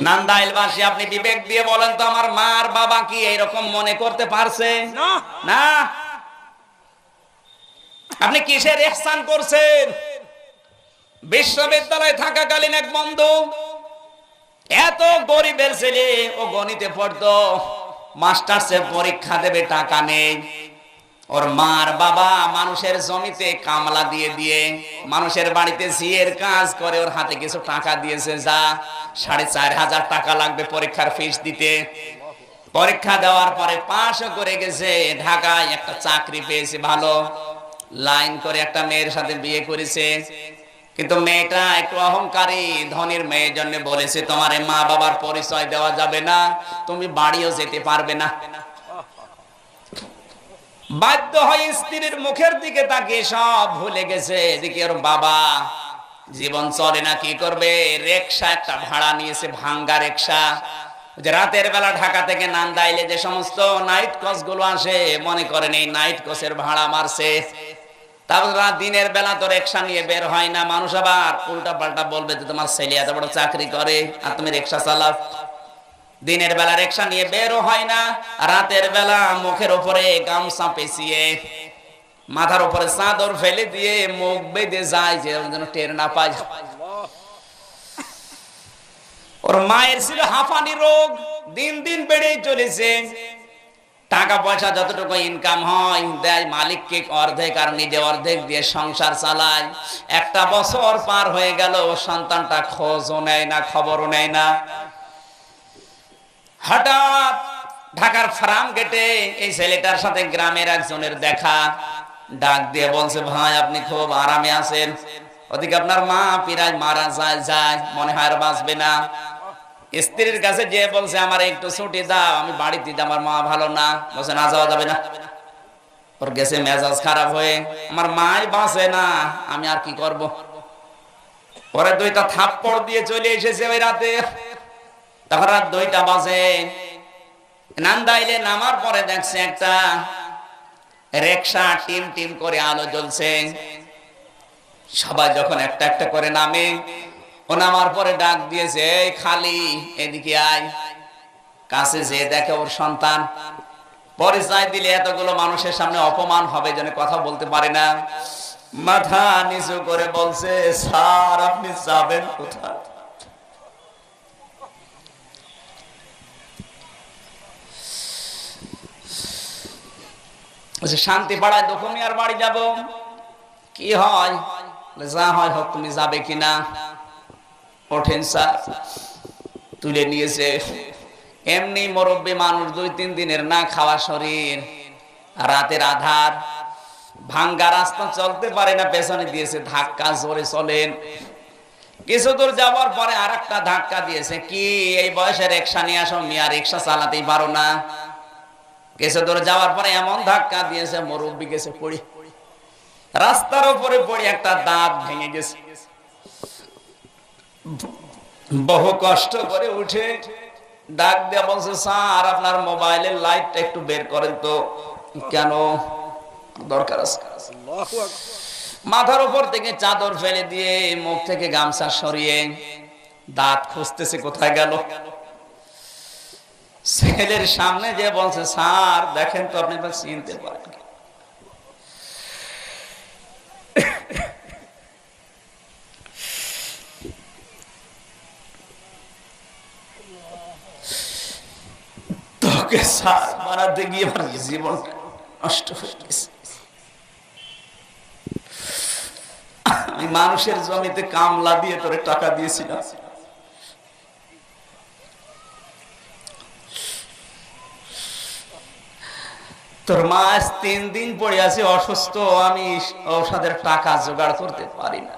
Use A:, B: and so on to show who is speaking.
A: নান্দাইলবাসী, আপনি বিবেক দিয়ে বলেন তো, আমার মা আর বাবা কি এইরকম মনে করতে পারছে? না। আপনি কিসের ইহসান করছেন? বিশ্ববিদ্যালয়ে থাকাকালীন এক বন্ধু, এত গরিবের ছেলে, ও গণিতে পড়তো, মাস্টার্সে পরীক্ষা দেবে, টাকা নেই। ওর মার বাবা মানুষের জমিতে কামলা দিয়ে দিয়ে মানুষের বাড়িতে ঝিয়ের কাজ করে ওর হাতে কিছু টাকা দিয়েছে, যা 4,500 টাকা লাগবে পরীক্ষার ফিস দিতে। পরীক্ষা দেওয়ার পরে পাশও করে গেছে, ঢাকায় একটা চাকরি পেয়েছে, ভালো লাইন করে একটা মেয়ের সাথে বিয়ে করেছে। কিন্তু মেয়েটা একটু অহংকারী, ধনীর মেয়ের জন্য বলেছে, তোমার মা বাবার পরিচয় দেওয়া যাবে না, তুমি বাড়িও যেতে পারবে না। বাধ্য হয়ে স্ত্রীর মুখের দিকে তাকিয়ে সব ভুলে গেছে। এদিকে ওর বাবা জীবন চলে না, কি করবে? রিকশা একটা ভাড়া নিয়েছে, ভাঙ্গা রিকশা। যে রাতের বেলা ঢাকা থেকে নান্দাইলে যে সমস্ত নাইট কোচ গুলো আসে, মনে করেন এই নাইট কোচের ভাড়া মারছে। তারপর দিনের বেলা তো রিকশা নিয়ে বের হয় না, মানুষ আবার উল্টা পাল্টা বলবে যে তোমার ছেলে এত বড় চাকরি করে আর তুমি রিকশা চালাও। দিনের বেলা রিকশা নিয়ে বেরও হয় না, রাতের বেলা মুখের উপরে গামছা পেঁচিয়ে মাথার উপরে চাদর ফেলে দিয়ে মুখ বেঁধে যায়, যে যেন টের না পায়। ওর মায়ের ছিল হাঁপানি রোগ, দিন দিন বেড়েই চলেছে। টাকা পয়সা যতটুকু ইনকাম হয় দেয় মালিককে অর্ধেক, আর নিজে অর্ধেক দিয়ে সংসার চালায়। একটা বছর পার হয়ে গেল, সন্তানটা খোঁজও নেয় না, খবরও নেয় না। হঠাৎ ঢাকার ফার্ম গেটে এই ছেলেটার সাথে গ্রামের একজনের দেখা, ডাক দিয়ে বলছে, ভাই আপনি খুব আরামে আছেন, ওদিকে আপনার মা প্রায় মারা যায়, মনে হয় আর বাঁচবে না। স্ত্রীর কাছে যে বলছে, আমার একটু ছুটি দাও, আমি বাড়িতে, আমার মা ভালো না। বলছে, না যাওয়া যাবে না। ওর গেছে মেজাজ খারাপ হয়ে, আমার মাই বাঁচে না, আমি আর কি করব। পরে 2টা থাপ্পড় দিয়ে চলে এসেছে ওই রাতে। তখন রাত 2টা বাজে। নান্দাইলে নামার পরে দেখছে একটা রিকশা টিম টিম করে আলো জ্বলছে। সবাই যখন একটা একটা করে নামে, ও নামার পরে ডাক দিয়েছে, এই খালি এদিকে আয়। কাছে যে দেখে ওর সন্তান। পরিচয় দিলে এতগুলো মানুষের সামনে অপমান হবে, যেন কথা বলতে পারে না। মাথা নিচু করে বলছে, স্যার আপনি যাবেন কোথায়? শান্তি পাড়ায় দখমি আর বাড়ি যাব। কি হয়? যা হয় হোক, তুমি যাবে কিনা? ওঠেন স্যার। তুলে নিয়েছে। এমনি মুরব্বী মানুষ, 2-3 দিনের না খাওয়া শরীর, রাতের আধার, ভাঙ্গা রাস্তা, চলতে পারে না, পেছনে দিয়েছে ধাক্কা, জোরে চলেন। কিছু দূর যাওয়ার পরে আর একটা ধাক্কা দিয়েছে, কি এই বয়সে রিকশা নিয়ে আসো মিয়া, রিকশা চালাতেই পারো না? কিছু দূর যাওয়ার পরে এমন ধাক্কা দিয়েছে, মুরব্বী গেছে পড়ে, রাস্তার উপরে পড়ে একটা দাঁত ভেঙে গেছে। বহু কষ্ট করে উঠে ডাক দিয়ে বলছে, স্যার আপনার মোবাইলের লাইটটা একটু বের করেন তো। কেন? দরকার আছে। মাথার উপর থেকে চাদর ফেলে দিয়ে মুখ থেকে গামছা সরিয়ে দাঁত খুঁজতেছে, কোথায় গেল। ছেলের সামনে যে বলছে, স্যার দেখেন তো আপনি চিনতে পারেন। তোকে স্যার বানাতে গিয়ে আমার জীবন নষ্ট হয়ে গেছে। আমি মানুষের জমিতে কামলা দিয়ে তোরে টাকা দিয়েছিলাম, তোর মা 3 দিন পড়ে আছে অসুস্থ, আমি ঔষধের টাকা জোগাড় করতে পারি না।